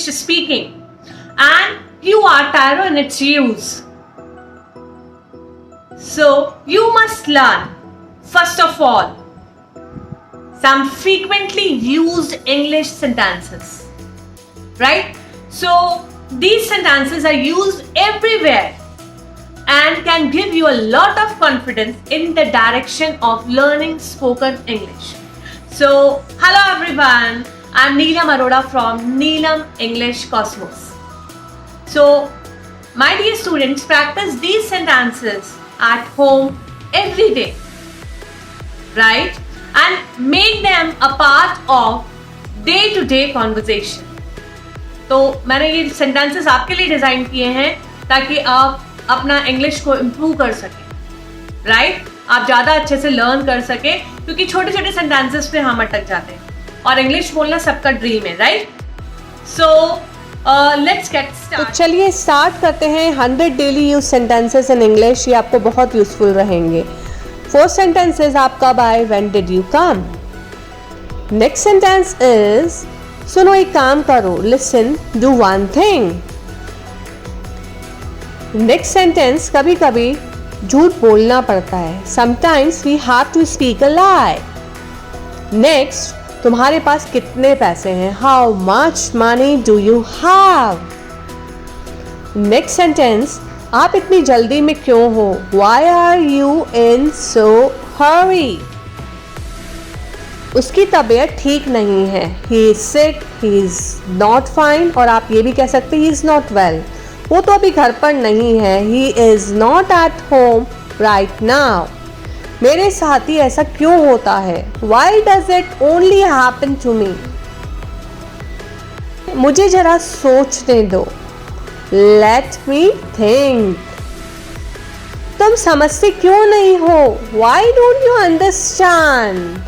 English speaking and you are thorough in its use. So you must learn, first of all, some frequently used English sentences, right? So these sentences are used everywhere and can give you a lot of confidence in the direction of learning spoken English. So, hello everyone, I'm Neelam Arora from Neelam English Cosmos. So, my dear students, practice these sentences at home every day, right? And make them a part of day-to-day conversation. तो मैंने ये sentences आपके लिए design किए हैं ताकि आप अपना इंग्लिश को इम्प्रूव कर सकें, राइट? आप ज़्यादा अच्छे से लर्न कर सकें, क्योंकि छोटे छोटे सेंटेंसेस पे हम अटक जाते हैं और इंग्लिश बोलना सबका ड्रीम है, right? So let's get start. तो चलिए स्टार्ट करते हैं 100 daily use sentences in English. ये आपको बहुत यूजफुल रहेंगे। फर्स्ट सेंटेंस इज आपका बाय when did you come. Next sentence is सुनो एक काम करो, listen, do one thing. Next sentence कभी कभी झूठ बोलना पड़ता है, sometimes we have to speak a lie. Next, तुम्हारे पास कितने पैसे हैं, how much money do you have. Next sentence, आप इतनी जल्दी में क्यों हो, व्हाई आर यू इन सो हरी। उसकी तबीयत ठीक नहीं है, he is sick, he is not fine, और आप ये भी कह सकते हैं ही इज नॉट वेल, वो तो अभी घर पर नहीं है, he is not at home right now. मेरे साथ ही ऐसा क्यों होता है, why does it only happen to me. मुझे जरा सोचने दो, लेट मी थिंक। तुम समझते क्यों नहीं हो, वाई डोंट यू अंडरस्टैंड।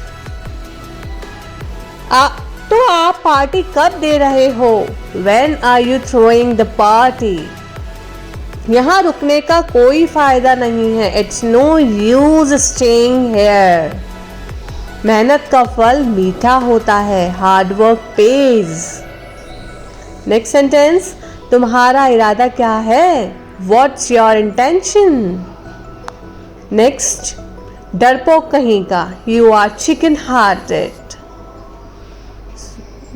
तो आप पार्टी कब दे रहे हो, when are you throwing the party. यहाँ रुकने का कोई फायदा नहीं है, it's no use staying here. मेहनत का फल मीठा होता है, hard work pays. Next sentence, तुम्हारा इरादा क्या है, व्हाट्स योर इंटेंशन। नेक्स्ट, डरपोक कहीं का, you are chicken hearted.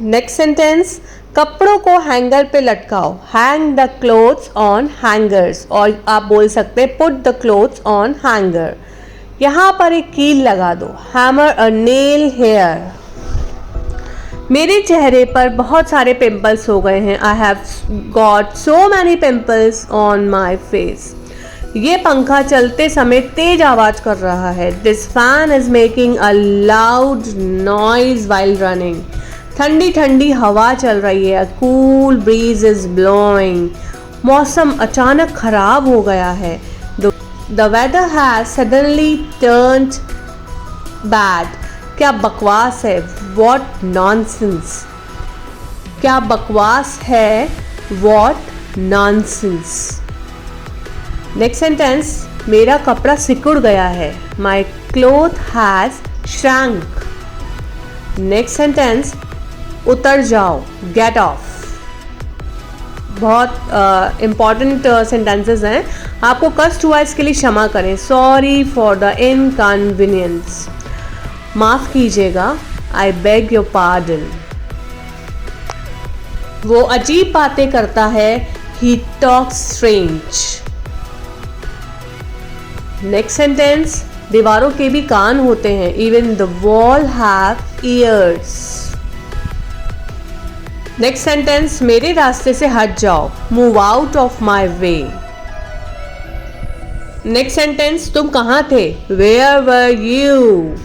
Next sentence, कपड़ों को हैंगर पे लटकाओ, hang the clothes on hangers, और आप बोल सकते हैं put the clothes on hanger. यहाँ पर एक कील लगा दो, हैमर अ नेल हेयर। मेरे चेहरे पर बहुत सारे पिंपल्स हो गए हैं, I have got so many pimples on my face. ये पंखा चलते समय तेज आवाज कर रहा है, this fan is making a loud noise while running. ठंडी ठंडी हवा चल रही है, कूल ब्रीज इज ब्लोइंग। मौसम अचानक खराब हो गया है, the weather has suddenly turned bad. क्या बकवास है, वॉट नॉनसेंस। क्या बकवास है, वॉट नॉनसेंस। नेक्स्ट सेंटेंस, मेरा कपड़ा सिकुड़ गया है, my cloth has shrunk. Next sentence, उतर जाओ, गेट ऑफ। बहुत इंपॉर्टेंट सेंटेंसेस हैं, आपको कष्ट हुआ इसके लिए क्षमा करें, सॉरी फॉर द इनकन्वीनियंस। माफ कीजिएगा, आई बेग योर पार्डन। वो अजीब बातें करता है, he talks strange. Next sentence, दीवारों के भी कान होते हैं, even the wall have ears. Next sentence, मेरे रास्ते से हट जाओ, move out of my way. Next sentence, तुम कहाँ थे, where were you.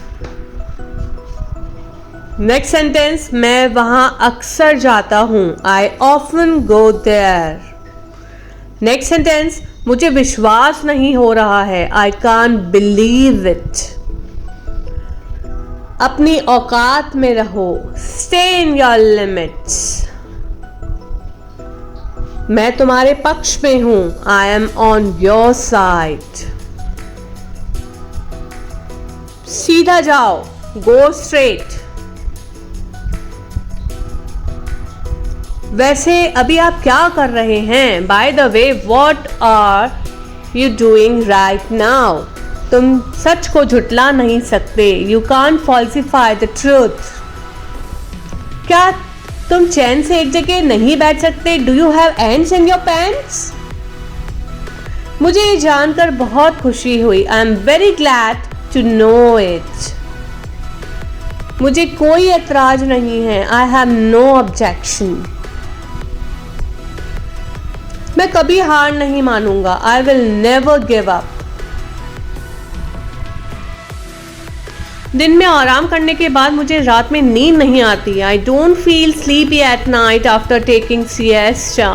Next sentence, मैं वहां अक्सर जाता हूं, I often go there. Next sentence, मुझे विश्वास नहीं हो रहा है, आई कांट बिलीव इट। अपनी औकात में रहो, स्टे इन योर लिमिट्स। मैं तुम्हारे पक्ष में हूं, I am on your side. सीधा जाओ, गो स्ट्रेट। वैसे अभी आप क्या कर रहे हैं? By the way, what are you doing right now? तुम सच को झुटला नहीं सकते। You can't falsify the truth. क्या तुम चैन से एक जगह नहीं बैठ सकते? Do you have ends in your pants? मुझे ये जानकर बहुत खुशी हुई। I am very glad to know it. मुझे कोई एतराज नहीं है। I have no objection. मैं कभी हार नहीं मानूंगा। I will never give up. दिन में आराम करने के बाद मुझे रात में नींद नहीं आती। I don't feel sleepy at night after taking siesta.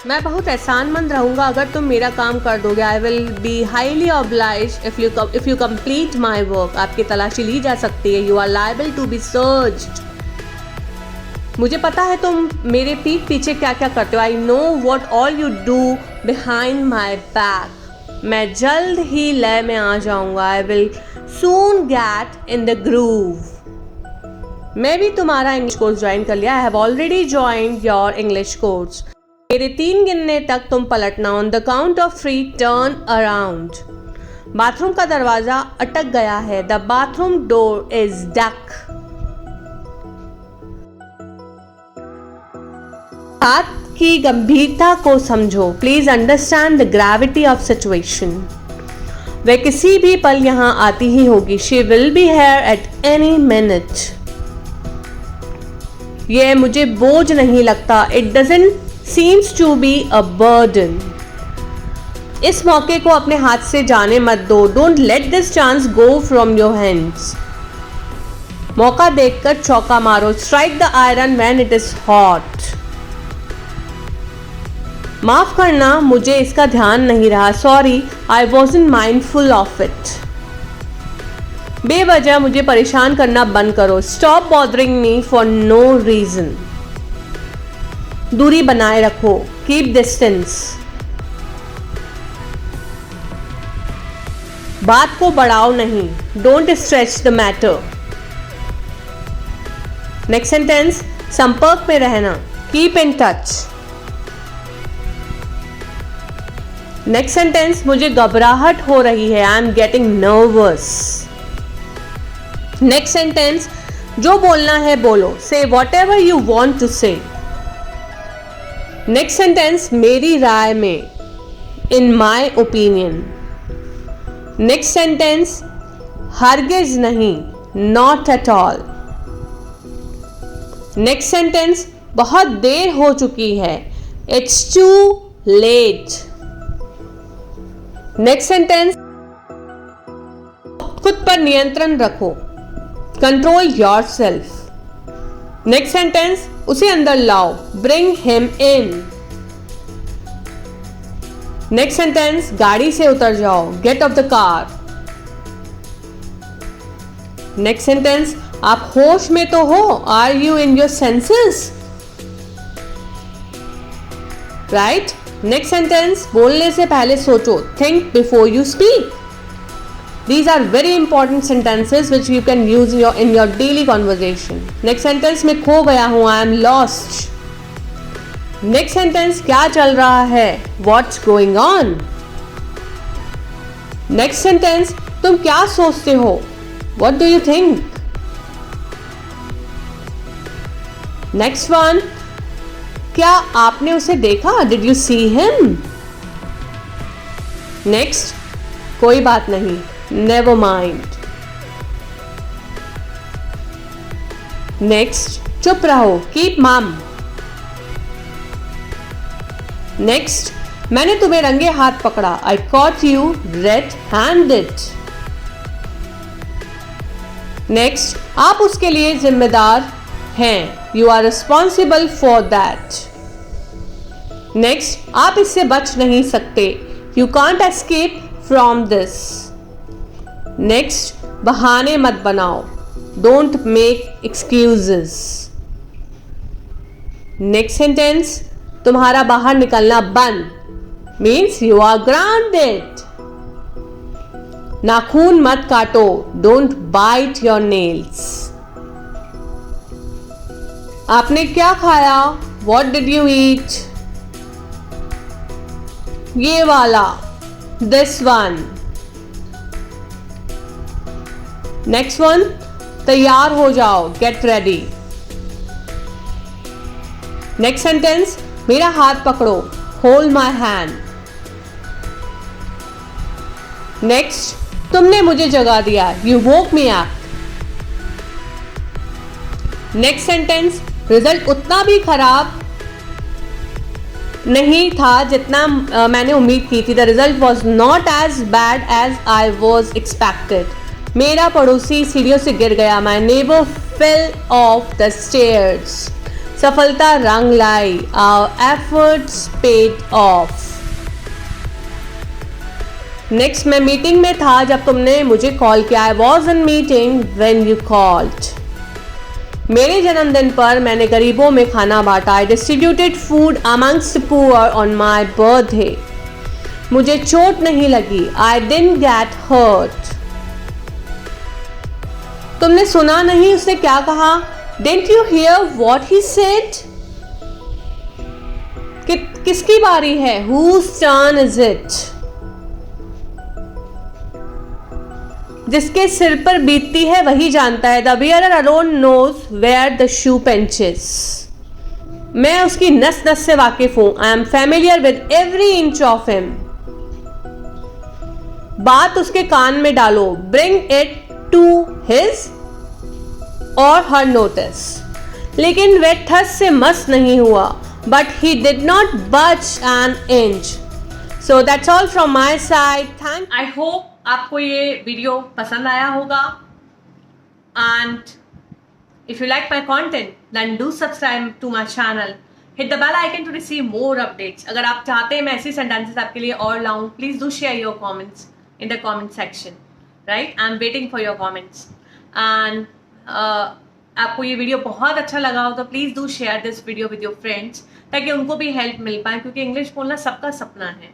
मैं बहुत एहसानमंद रहूंगा अगर तुम मेरा काम कर दोगे। I will be highly obliged if you complete my work. आपकी तलाशी ली जा सकती है। You are liable to be searched. मुझे पता है तुम मेरे पीठ पीछे क्या क्या करते हो। I know what all you do behind my back. मैं जल्द ही लय में आ जाऊंगा। I will soon get in the groove. मैं भी तुम्हारा इंग्लिश कोर्स ज्वाइन कर लिया। I have already joined your English course. मेरे 3 गिनने तक तुम पलटना। On the count of 3 turn around. Bathroom का दरवाजा अटक गया है। The bathroom door is duck. बात की गंभीरता को समझो। Please understand the gravity of situation. वह किसी भी पल यहां आती ही होगी। She will be here at any minute. यह मुझे बोझ नहीं लगता। It doesn't seems to be a burden. इस मौके को अपने हाथ से जाने मत दो। Don't let this chance go from your hands. मौका देखकर चौका मारो। Strike the iron when it is hot. माफ करना, मुझे इसका ध्यान नहीं रहा। Sorry, I wasn't mindful of it. बेवजह मुझे परेशान करना बंद करो। Stop bothering me for no reason. दूरी बनाए रखो। Keep distance. बात को बढ़ाओ नहीं। Don't stretch the matter. Next sentence, संपर्क में रहना। Keep in touch. Next sentence, मुझे घबराहट हो रही है। I am getting nervous. Next sentence, जो बोलना है बोलो। Say whatever you want to say. Next sentence, मेरी राय में। In my opinion. Next sentence, हरगिज नहीं। Not at all. Next sentence, बहुत देर हो चुकी है। It's to late. Next sentence, खुद पर नियंत्रण रखो। Control yourself. Next sentence, उसे अंदर लाओ। Bring him in. Next sentence, गाड़ी से उतर जाओ। Get off the car. Next sentence, आप होश में तो हो। Are you in your senses? Right. Next sentence, बोलने से पहले सोचो। Think before you speak. These are very important sentences which you can use in your daily conversation. Next sentence, मैं खो गया हूँ। I am lost. Next sentence, क्या चल रहा है? What's going on? Next sentence, तुम क्या सोचते हो? What do you think? Next one, क्या आपने उसे देखा? Did you see him? Next, कोई बात नहीं। Never mind. Next, चुप रहो। Keep mum. Next, मैंने तुम्हें रंगे हाथ पकड़ा। I caught you red-handed. Next, आप उसके लिए जिम्मेदार हैं। You are responsible for that. Next, आप इससे बच नहीं सकते। You can't escape from this. Next, बहाने मत बनाओ। Don't make excuses. Next sentence, तुम्हारा बाहर निकलना बंद। Means you are grounded. नाखून मत काटो। Don't bite your nails. आपने क्या खाया? What did you eat? ये वाला, this one. Next one, तैयार हो जाओ, get ready. Next sentence, मेरा हाथ पकड़ो, hold my hand. Next, तुमने मुझे जगा दिया, you woke me up. Next sentence, result उतना भी खराब नहीं था जितना मैंने उम्मीद की थी. The result was not as bad as I was expected. मेरा पड़ोसी सीढ़ियों से गिर गया. My neighbour fell off the stairs. सफलता रंग लाई. Our efforts paid off. Next, मैं मीटिंग में था जब तुमने मुझे कॉल किया. I was in meeting when you called. मेरे जन्मदिन पर मैंने गरीबों में खाना बांटा. I distributed food amongst the poor on my birthday. मुझे चोट नहीं लगी. I didn't get hurt. तुमने सुना नहीं उसने क्या कहा? Didn't you hear what he said? किसकी बारी है? Whose turn is it? जिसके सिर पर बीतती है वही जानता है. The wearer alone knows where the shoe pinches. मैं उसकी नस नस से वाकिफ हूं. I am familiar with every inch of him. बात उसके कान में डालो. Bring it to his or her notice. लेकिन वह ठस से मस नहीं हुआ. But he did not budge an inch. So that's all from my side. I hope आपको ये वीडियो पसंद आया होगा. And if you like my content then do subscribe to my channel. Hit the bell icon to receive more updates. अगर आप चाहते हैं मैं ऐसी सेंटेंसेस आपके लिए और लाऊं, please do share your comments in the comment section. Right, I am waiting for your comments. And आपको ये वीडियो बहुत अच्छा लगा हो तो please do share this video with your friends ताकि उनको भी हेल्प मिल पाए, क्योंकि इंग्लिश बोलना सबका सपना है.